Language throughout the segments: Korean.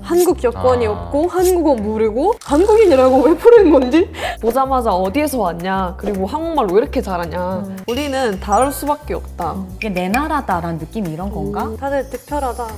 한국 여권이 없고 한국어 모르고 한국인이라고 왜 부르는 건지 보자마자 어디에서 왔냐 그리고 한국말 왜 이렇게 잘하냐 우리는 다를 수밖에 없다. 이게 내 나라다라는 느낌이 이런 건가? 다들 특별하다.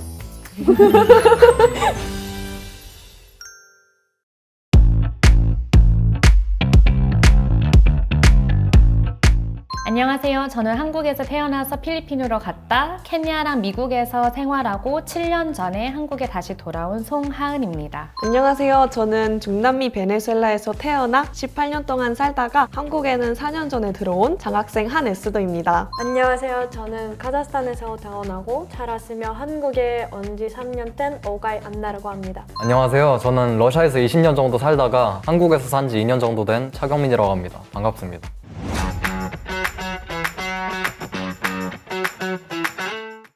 안녕하세요. 저는 한국에서 태어나서 필리핀으로 갔다 케냐랑 미국에서 생활하고 7년 전에 한국에 다시 돌아온 송하은입니다. 안녕하세요. 저는 중남미 베네수엘라에서 태어나 18년 동안 살다가 한국에는 4년 전에 들어온 장학생 한에스더입니다. 안녕하세요. 저는 카자흐스탄에서 태어나고 자랐으며 한국에 온 지 3년 된 오가이 안나라고 합니다. 안녕하세요. 저는 러시아에서 20년 정도 살다가 한국에서 산 지 2년 정도 된 차경민이라고 합니다. 반갑습니다.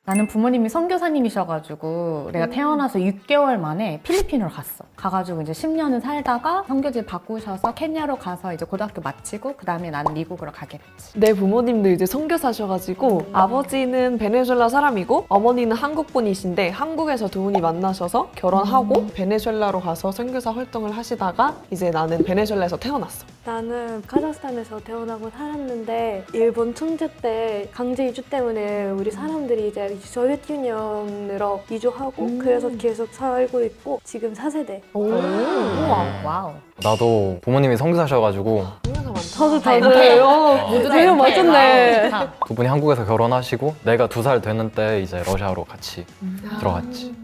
나는 부모님이 선교사님이셔가지고 내가 태어나서 6개월 만에 필리핀으로 갔어. 가가지고 이제 10년을 살다가 선교지 바꾸셔서 케냐로 가서 이제 고등학교 마치고 그 다음에 나는 미국으로 가게 됐지. 내 부모님도 이제 선교사셔가지고 아버지는 베네수엘라 사람이고 어머니는 한국 분이신데 한국에서 두 분이 만나셔서 결혼하고 베네수엘라로 가서 선교사 활동을 하시다가 이제 나는 베네수엘라에서 태어났어. 나는 카자흐스탄에서 태어나고 살았는데 일본 통제 때 강제 이주 때문에 우리 사람들이 이제 소비에트 유니언으로 이주하고 그래서 계속 살고 있고 지금 4세대. 우와, 와우. 나도 부모님이 선교사셔가지고 저도 모두 다 되게 이렇게. 맞췄네. 와우. 두 분이 한국에서 결혼하시고 내가 2살 되는 때 이제 러시아로 같이 들어갔지.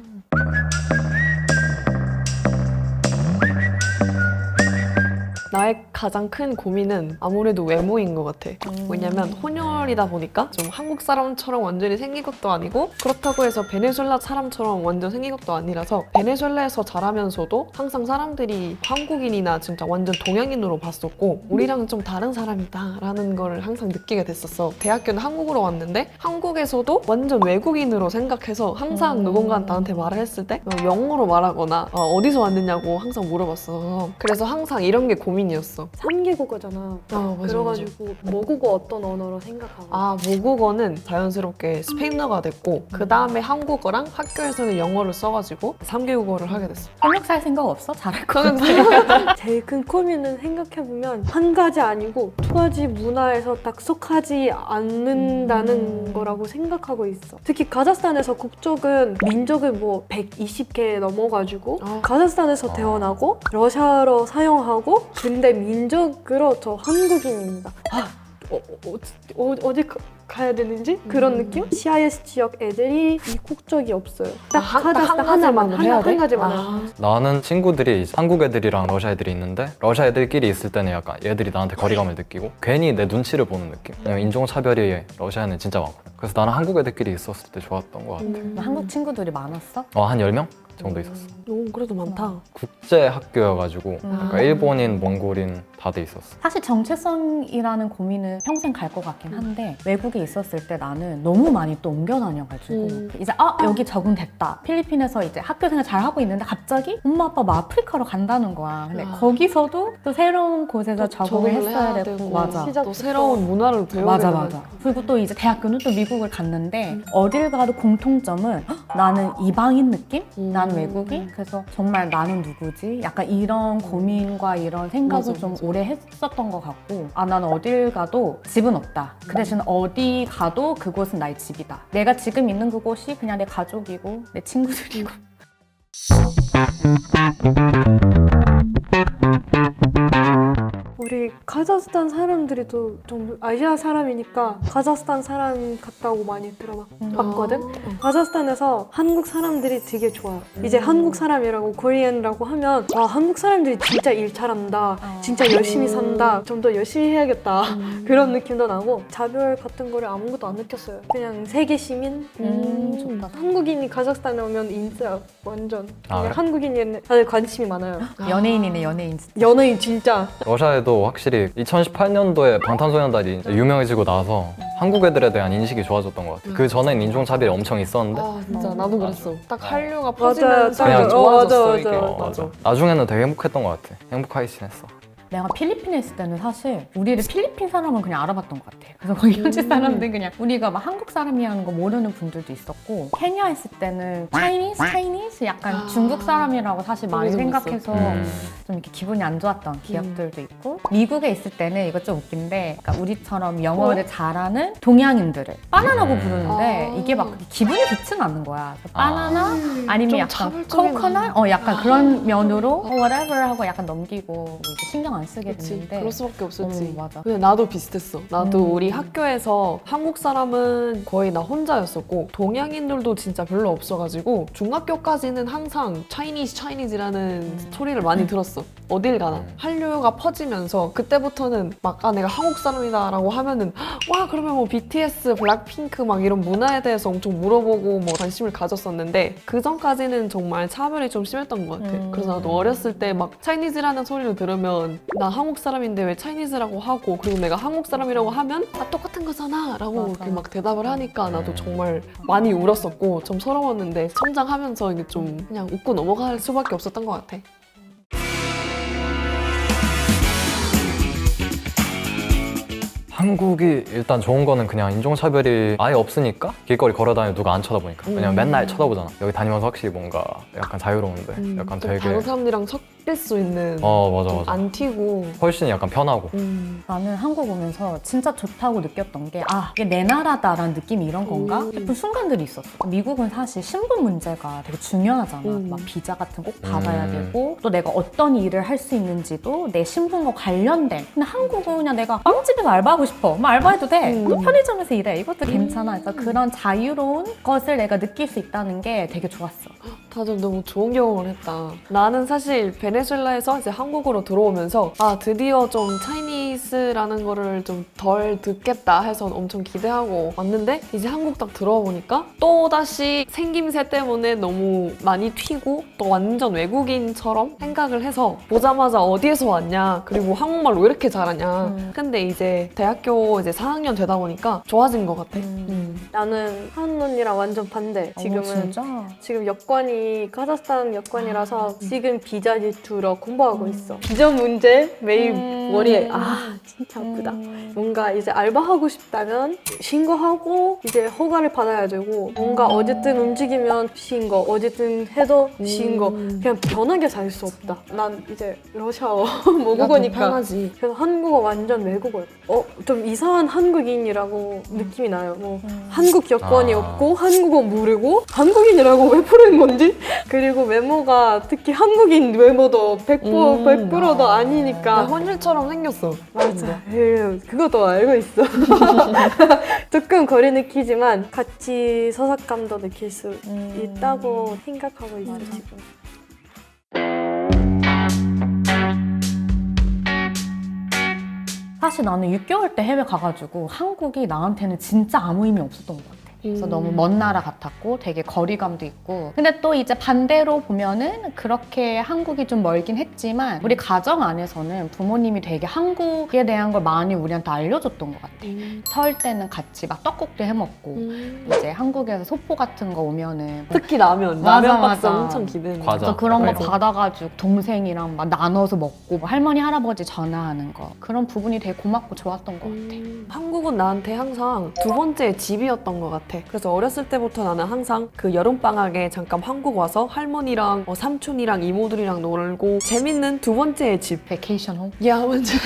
나의 가장 큰 고민은 아무래도 외모인 것 같아. 왜냐면 혼혈이다 보니까 좀 한국 사람처럼 완전히 생긴 것도 아니고 그렇다고 해서 베네수엘라 사람처럼 완전 생긴 것도 아니라서 베네수엘라에서 자라면서도 항상 사람들이 한국인이나 진짜 완전 동양인으로 봤었고 우리랑은 좀 다른 사람이다라는 걸 항상 느끼게 됐었어. 대학교는 한국으로 왔는데 한국에서도 완전 외국인으로 생각해서 항상 누군가 나한테 말을 했을 때 영어로 말하거나 어디서 왔느냐고 항상 물어봤어. 그래서 항상 이런 게 고민이었어. 3개국어잖아. 맞아. 그래가지고 모국어 어떤 언어로 생각하고 모국어는 자연스럽게 스페인어가 됐고 그 다음에 한국어랑 학교에서는 영어를 써가지고 3개국어를 하게 됐어. 한국 살 생각 없어? 잘할 것 같아. 제일 큰 고민은 생각해보면 한 가지 아니고 두 가지 문화에서 딱 속하지 않는다는 거라고 생각하고 있어. 특히 카자흐스탄에서 국적은 민족은 뭐 120개 넘어가지고 카자흐스탄에서 태어나고 러시아로 사용하고 근데 민족으로 저 한국인입니다. 어디 가야 되는지 그런 느낌? CIS 지역 애들이 이 국적이 없어요. 딱 카자흐스탄 하나만 해야 돼? 한 가지만. 나는 친구들이 한국 애들이랑 러시아 애들이 있는데 러시아 애들끼리 있을 때는 약간 얘들이 나한테 거리감을 느끼고 괜히 내 눈치를 보는 느낌? 왜냐면 인종차별이 러시아에는 진짜 많거든. 그래서 나는 한국 애들끼리 있었을 때 좋았던 것 같아. 한국 친구들이 많았어? 한 10명 정도 있었어. 오, 그래도 많다. 국제 학교여가지고 그러니까 일본인, 몽골인 다들 있었어. 사실 정체성이라는 고민은 평생 갈 것 같긴 한데 외국에 있었을 때 나는 너무 많이 또 옮겨 다녀가지고 이제 여기 적응됐다. 필리핀에서 이제 학교 생활 잘 하고 있는데 갑자기 엄마 아빠가 아프리카로 간다는 거야. 근데 거기서도 또 새로운 곳에서 적응을 했어야 되고 맞아. 또 새로운 문화를 배우게 맞아 되는 맞아. 그리고 또 이제 대학교는 또 미국을 갔는데 어딜 가도 공통점은 나는 이방인 느낌? 난 외국인? 그래서 정말 나는 누구지? 약간 이런 고민과 이런 생각을 맞아, 좀 맞아. 오래 했었던 것 같고 나는 어딜 가도 집은 없다. 그 대신 어디 가도 그곳은 나의 집이다. 내가 지금 있는 그곳이 그냥 내 가족이고 내 친구들이고 우리 카자흐스탄 사람들이 또 좀 아시아 사람이니까 카자흐스탄 사람 같다고 많이 들어봤거든? 카자흐스탄에서 한국 사람들이 되게 좋아요. 이제 한국 사람이라고 코리안이라고 하면 와 한국 사람들이 진짜 일 잘한다. 진짜 열심히 산다. 좀 더 열심히 해야겠다. 그런 느낌도 나고 자별 같은 거를 아무것도 안 느꼈어요. 그냥 세계 시민? 좋다. 한국인이 카자흐스탄에 오면 인싸 완전 그냥 그래? 한국인이 다들 관심이 많아요. 연예인이네 연예인 진짜. 연예인 진짜 러시아에도 확실히 2018년도에 방탄소년단이 유명해지고 나서 한국 애들에 대한 인식이 좋아졌던 것 같아. 그 전엔 인종차별이 엄청 있었는데 진짜 나도 그랬어. 딱 한류가 맞아, 퍼지면서 맞아. 좋아졌어 맞아, 이게. 맞아. 맞아. 나중에는 되게 행복했던 것 같아. 행복하긴 했어. 내가 필리핀에 있을 때는 사실 우리를 필리핀 사람은 그냥 알아봤던 것 같아. 그래서 거기 현지 사람들 그냥 우리가 막 한국 사람이라는 거 모르는 분들도 있었고, 케냐 있을 때는 Chinese? 약간 중국 사람이라고 사실 많이 그게 좀 생각해서 좀 이렇게 기분이 안 좋았던 기억들도 있고, 미국에 있을 때는 이거 좀 웃긴데, 그러니까 우리처럼 영어를 잘하는 동양인들을 바나나고 부르는데 이게 막 기분이 좋지는 않는 거야. 그래서 바나나 아니면 좀 약간 차별적인 코코넛? 약간 그런 면으로 whatever 하고 약간 넘기고 뭐 이제 신경 안 쓰게 그치, 됐는데. 그럴 수밖에 없었지. 맞아. 근데 나도 비슷했어. 나도 우리 학교에서 한국 사람은 거의 나 혼자였었고 동양인들도 진짜 별로 없어가지고 중학교까지는 항상 차이니즈라는 소리를 많이 들었어. 어딜 가나. 한류가 퍼지면서 그때부터는 막 내가 한국 사람이다라고 하면은 와 그러면 뭐 BTS, 블랙핑크 막 이런 문화에 대해서 엄청 물어보고 뭐 관심을 가졌었는데 그 전까지는 정말 차별이 좀 심했던 것 같아. 그래서 나도 어렸을 때 막 차이니즈라는 소리를 들으면 나 한국 사람인데 왜 차이니즈라고 하고, 그리고 내가 한국 사람이라고 하면 똑같은 거잖아 라고 맞아. 이렇게 막 대답을 하니까 나도 정말 많이 울었었고 좀 서러웠는데 성장하면서 이게 좀 그냥 웃고 넘어갈 수밖에 없었던 것 같아. 한국이 일단 좋은 거는 그냥 인종차별이 아예 없으니까 길거리 걸어다니면 누가 안 쳐다보니까. 왜냐면 맨날 쳐다보잖아. 여기 다니면서 확실히 뭔가 약간 자유로운데 약간 좀 되게 다른 사람들이랑 섞일 수 있는 맞아 좀 맞아. 안 튀고 훨씬 약간 편하고. 나는 한국 오면서 진짜 좋다고 느꼈던 게 이게 내 나라다라는 느낌이 이런 건가 싶은 순간들이 있었어. 미국은 사실 신분 문제가 되게 중요하잖아. 막 비자 같은 거 꼭 받아야 되고 또 내가 어떤 일을 할 수 있는지도 내 신분과 관련된. 근데 한국은 그냥 내가 빵집에서 알바하고 싶어. 뭐 알바해도 돼. 또 편의점에서 일해. 이것도 괜찮아. 그래서 그런 자유로운 것을 내가 느낄 수 있다는 게 되게 좋았어. 다들 너무 좋은 경험을 했다. 나는 사실 베네수엘라에서 이제 한국으로 들어오면서 드디어 좀 차이니스라는 거를 좀 덜 듣겠다 해서 엄청 기대하고 왔는데 이제 한국 딱 들어보니까 또다시 생김새 때문에 너무 많이 튀고 또 완전 외국인처럼 생각을 해서 보자마자 어디에서 왔냐, 그리고 한국말 왜 이렇게 잘하냐. 근데 이제 대학교 이제 4학년 되다 보니까 좋아진 것 같아. 나는 하은 언니랑 완전 반대. 진짜? 지금 여권이 카자흐스탄 여권이라서 지금 비자 지투러 공부하고 있어. 비자 문제 매일 머리에 진짜 아프다. 뭔가 이제 알바하고 싶다면 신고하고 이제 허가를 받아야 되고, 뭔가 어쨌든 움직이면 신고, 어쨌든 해도 신고. 그냥 편하게 살 수 없다. 난 이제 러시아어 모국어니까 편하지. 그래서 한국어 완전 외국어예요. 좀 이상한 한국인이라고 느낌이 나요. 뭐 한국 여권이 없고 한국어 모르고 한국인이라고 왜 부르는 건지. 그리고 외모가 특히 한국인 외모도 100%도 아니니까. 헌일처럼 생겼어. 맞아. 그것도 알고 있어. 조금 거리 느끼지만 같이 서삭감도 느낄 수 있다고 생각하고 있어 지금. 사실 나는 6개월 때 해외 가가지고 한국이 나한테는 진짜 아무 의미 없었던 것 같아. 그래서 너무 먼 나라 같았고 되게 거리감도 있고, 근데 또 이제 반대로 보면은 그렇게 한국이 좀 멀긴 했지만 우리 가정 안에서는 부모님이 되게 한국에 대한 걸 많이 우리한테 알려줬던 것 같아. 설 때는 같이 막 떡국도 해먹고 이제 한국에서 소포 같은 거 오면은 특히 라면 맞아, 박스 맞아. 엄청 기대해. 과자. 또 그런 거 맞아. 받아가지고 동생이랑 막 나눠서 먹고 뭐 할머니 할아버지 전화하는 거, 그런 부분이 되게 고맙고 좋았던 것 같아. 한국은 나한테 항상 두 번째 집이었던 것 같아. 그래서 어렸을 때부터 나는 항상 그 여름방학에 잠깐 한국 와서 할머니랑 삼촌이랑 이모들이랑 놀고 재밌는 두 번째 집. 베케이션 홈? 야, 완전.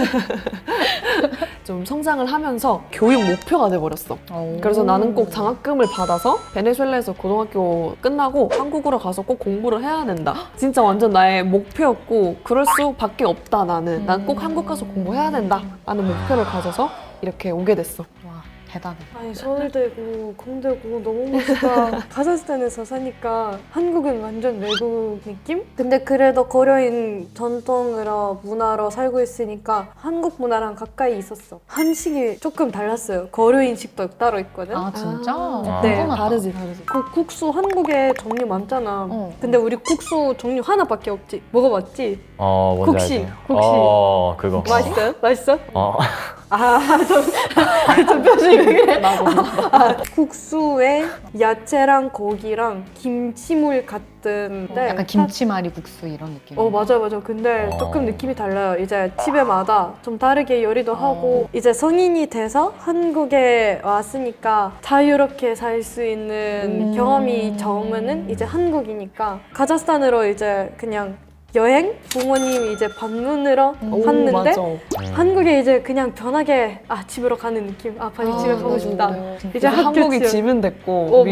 좀 성장을 하면서 교육 목표가 돼버렸어. 그래서 나는 꼭 장학금을 받아서 베네수엘라에서 고등학교 끝나고 한국으로 가서 꼭 공부를 해야 된다. 진짜 완전 나의 목표였고 그럴 수밖에 없다 나는. 난 꼭 한국 가서 공부해야 된다 라는 목표를 가져서 이렇게 오게 됐어. 와, 대단해. 아니 서울대고 공대고 너무 멋있다. 카자흐스탄에서 사니까 한국은 완전 외국 느낌? 근데 그래도 고려인 전통으로 문화로 살고 있으니까 한국 문화랑 가까이 있었어. 한식이 조금 달랐어요. 고려인식도 따로 있거든. 아 진짜? 네, 궁금하다. 다르지. 국수 한국에 종류 많잖아. 근데 우리 국수 종류 하나밖에 없지. 먹어봤지? 뭔지 국시, 알죠? 국시. 그거. 맛있어요? 맛있어? 국수에 야채랑 고기랑 김치물 같은데 약간 김치말이 국수 이런 느낌. 맞아. 근데 조금 느낌이 달라요. 이제 집에마다 좀 다르게 요리도 하고 이제 성인이 돼서 한국에 왔으니까 자유롭게 살 수 있는 경험이 적으면은 이제 한국이니까 카자흐스탄으로 이제 그냥 여행? 부모님이 이제 방문으러 갔는데 맞아. 한국에 이제 그냥 편하게 집으로 가는 느낌. 빨리 집에 가고 싶다. 이제 한국이 학교 집은 됐고 우리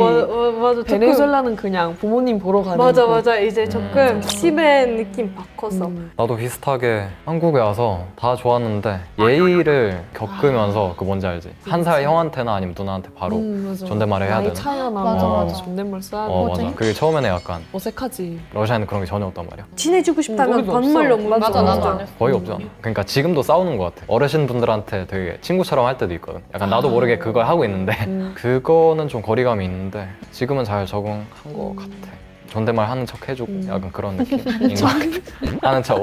맞아. 베네수엘라는 그냥 부모님 보러 가는 맞아. 거. 이제 조금 집의 느낌 바꿨어. 나도 비슷하게 한국에 와서 다 좋았는데 예의를 겪으면서 그 뭔지 알지? 한 살 형한테나 아니면 누나한테 바로 맞아. 존댓말을 해야 나이 되는. 차이가 맞아, 나면 맞아. 존댓말 써야 돼. 맞아. 그게 처음에는 약간 어색하지. 러시아에는 그런 게 전혀 없단 말이야. 친해지고 싶다면 우리도 반말로 없어. 묻는 맞아, 나도 안 했어. 거의 없잖아. 그러니까 지금도 싸우는 것 같아. 어르신분들한테 되게 친구처럼 할 때도 있거든. 약간 나도 모르게 그걸 하고 있는데 그거는 좀 거리감이 있는데 지금은 잘 적응한 것 같아. 존댓말 하는 척 해주고 약간 그런 느낌인 것 같아. 하는 척.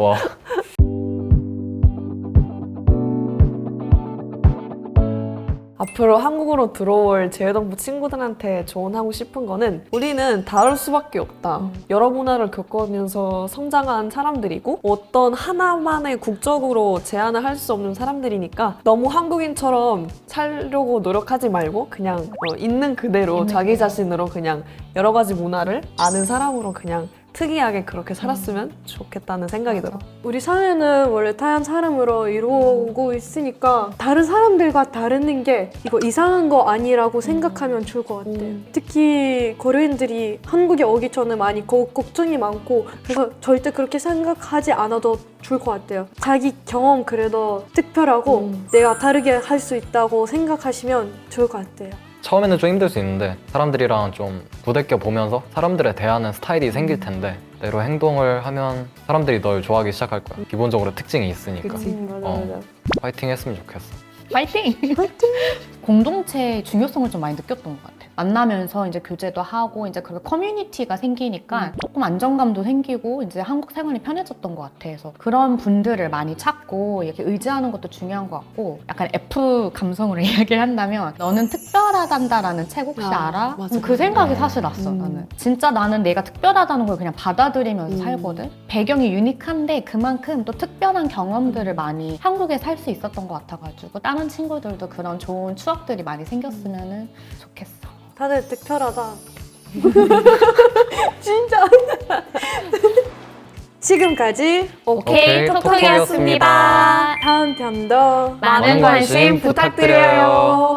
앞으로 한국으로 들어올 재외동포 친구들한테 조언하고 싶은 거는 우리는 다를 수밖에 없다. 여러 문화를 겪으면서 성장한 사람들이고 어떤 하나만의 국적으로 제한을 할 수 없는 사람들이니까 너무 한국인처럼 살려고 노력하지 말고 그냥 있는 그대로 자기 자신으로 그냥 여러 가지 문화를 아는 사람으로 그냥 특이하게 그렇게 살았으면 좋겠다는 생각이 들어. 우리 사회는 원래 다양한 사람으로 이루어오고 있으니까 다른 사람들과 다르는 게 이거 이상한 거 아니라고 생각하면 좋을 것 같아요. 특히 고려인들이 한국에 오기 전에 많이 걱정이 많고 그래서 절대 그렇게 생각하지 않아도 좋을 것 같아요. 자기 경험 그래도 특별하고 내가 다르게 할 수 있다고 생각하시면 좋을 것 같아요. 처음에는 좀 힘들 수 있는데 사람들이랑 좀 부대껴 보면서 사람들에 대하는 스타일이 생길 텐데 대로 행동을 하면 사람들이 널 좋아하기 시작할 거야. 기본적으로 특징이 있으니까. 그치. 맞아. 파이팅 했으면 좋겠어. 파이팅! 공동체의 중요성을 좀 많이 느꼈던 것 같아요. 만나면서 이제 교제도 하고 이제 그런 커뮤니티가 생기니까 조금 안정감도 생기고 이제 한국 생활이 편해졌던 것 같아서 그런 분들을 많이 찾고 이렇게 의지하는 것도 중요한 것 같고 약간 F 감성으로 이야기를 한다면 너는 특별하단다라는 책 혹시 알아? 맞아. 그 생각이 사실 났어 나는. 진짜 나는 내가 특별하다는 걸 그냥 받아들이면서 살거든. 배경이 유니크한데 그만큼 또 특별한 경험들을 많이 한국에 살 수 있었던 것 같아가지고 다른 친구들도 그런 좋은 추억들이 많이 생겼으면 좋겠어. 다들 특별하다. 진짜. 지금까지 오케이, 톡톡이었습니다. 다음 편도 많은 관심 부탁드려요.